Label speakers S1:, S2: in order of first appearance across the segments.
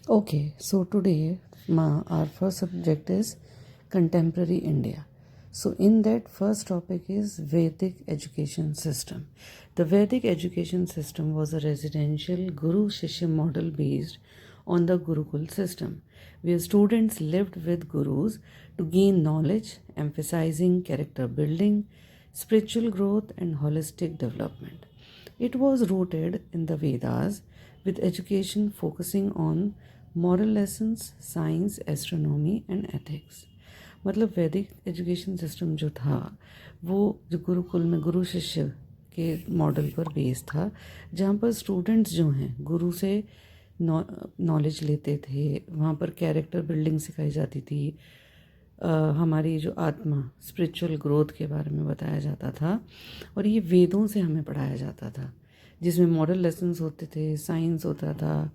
S1: Okay, so today our first subject is contemporary India. So in that first topic is Vedic education system. The Vedic education system was a residential Guru Shishya model based on the Gurukul system, where students lived with gurus to gain knowledge, emphasizing character building, spiritual growth, and holistic development. It was rooted in the Vedas, with education focusing on moral lessons, science, astronomy and ethics. मतलब वैदिक education system जो था वो जो गुरुकुल में गुरु शिष्य के model पर बेस था, जहाँ पर स्टूडेंट्स जो हैं गुरु से नॉलेज लेते थे. वहाँ पर कैरेक्टर बिल्डिंग सिखाई जाती थी. हमारी जो आत्मा स्पिरिचुअल ग्रोथ के बारे में बताया जाता था, और ये वेदों से हमें पढ़ाया जाता था, जिसमें मॉरल लेसन्स होते थे, साइंस होता था,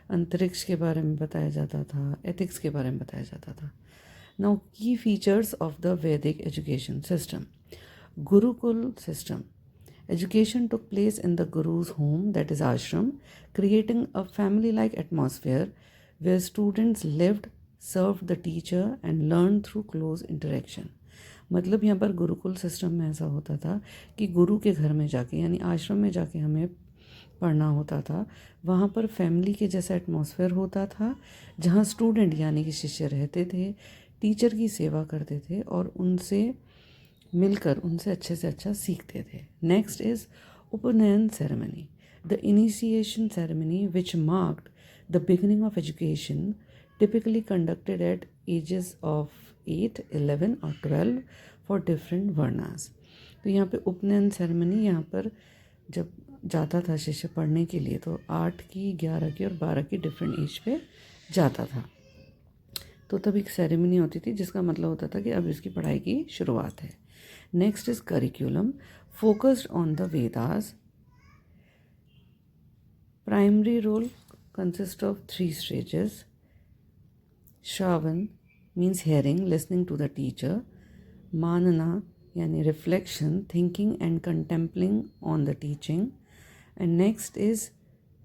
S1: अंतरिक्ष के बारे में बताया जाता था, एथिक्स के बारे में बताया जाता था. नाउ की फीचर्स ऑफ द वैदिक education system. Gurukul system. Education took place in the Guru's home, that is ashram, creating a family-like atmosphere where students lived, served the teacher and learned through close interaction. मतलब यहाँ पर Gurukul system में ऐसा होता था कि गुरु के घर में जाके यानी आश्रम में जाके हमें पढ़ना होता था. वहाँ पर फैमिली के जैसा एटमॉस्फेयर होता था, जहाँ स्टूडेंट यानी कि शिष्य रहते थे, टीचर की सेवा करते थे और उनसे मिलकर उनसे अच्छे से अच्छा सीखते थे. नेक्स्ट इज़ उपनयन ceremony. The initiation ceremony which marked the beginning of education, typically conducted at ages of 8, 11 और 12 for different varnas. तो यहाँ पे उपनयन सेरेमनी, यहाँ पर जब जाता था शिष्य पढ़ने के लिए तो 8 की, 11 की और 12 की डिफरेंट एज पे जाता था. तो तब एक सेरेमनी होती थी जिसका मतलब होता था कि अब इसकी पढ़ाई की शुरुआत है. Next is curriculum. Focused on the Vedas. Primary role consist of 3 stages. Shravan means hearing, listening to the teacher. Manana yani reflection, thinking and contemplating on the teaching. And next is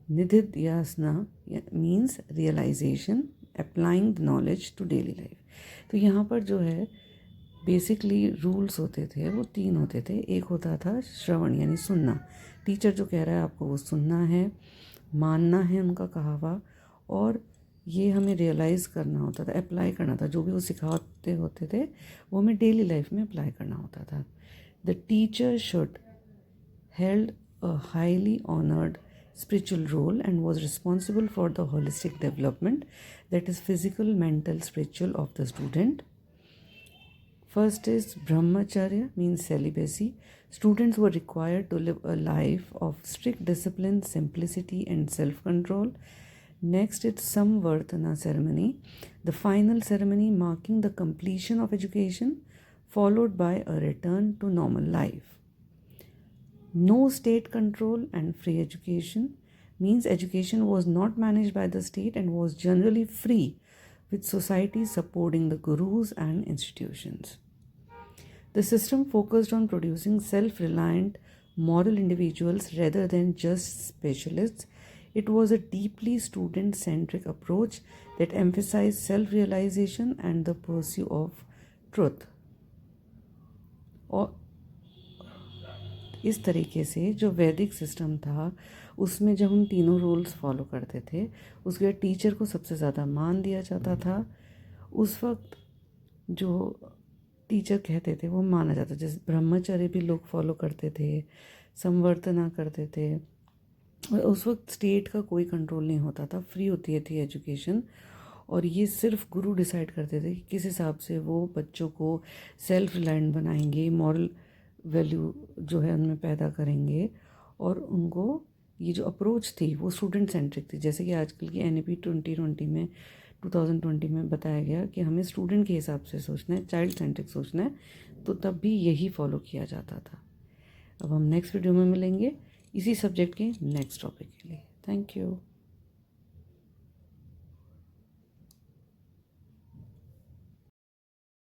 S1: Nididhyasana means realization, applying the knowledge to daily life. तो यहाँ पर जो है basically rules होते थे वो 3 होते थे. एक होता था श्रवण यानी सुनना. टीचर जो कह रहा है आपको वो सुनना है, मानना है उनका कहा हुआ, और ये हमें रियलाइज़ करना होता था, अप्लाई करना था. जो भी वो सिखाते होते थे वो हमें डेली लाइफ में अप्लाई करना होता था. The teacher should held a highly honoured spiritual role and was responsible for the holistic development, that is physical, mental, spiritual of the student. First is brahmacharya means celibacy. Students were required to live a life of strict discipline, simplicity and self-control. Next is samvartana ceremony, the final ceremony marking the completion of education followed by a return to normal life. No state control and free education means education was not managed by the state and was generally free, with society supporting the gurus and institutions. The system focused on producing self-reliant, moral individuals rather than just specialists. It was a deeply student-centric approach that emphasized self-realization and the pursuit of truth. और इस तरीके से जो वैदिक system था उसमें जब हम तीनों रूल्स फॉलो करते थे उसके बाद टीचर को सबसे ज़्यादा मान दिया जाता था. उस वक्त जो टीचर कहते थे वो माना जाता. जैसे ब्रह्मचर्य भी लोग फॉलो करते थे, संवर्तना करते थे, और उस वक्त स्टेट का कोई कंट्रोल नहीं होता था, फ्री होती थी एजुकेशन. और ये सिर्फ गुरु डिसाइड करते थे कि किस हिसाब से वो बच्चों को सेल्फ रिलायंट बनाएंगे, मॉरल वैल्यू जो है उनमें पैदा करेंगे, और उनको ये जो अप्रोच थी वो स्टूडेंट सेंट्रिक थी. जैसे कि आजकल की NEP 2020 में बताया गया कि हमें स्टूडेंट के हिसाब से सोचना है, चाइल्ड सेंट्रिक सोचना है, तो तब भी यही फॉलो किया जाता था. अब हम नेक्स्ट वीडियो में मिलेंगे इसी सब्जेक्ट के नेक्स्ट टॉपिक के लिए. Thank you.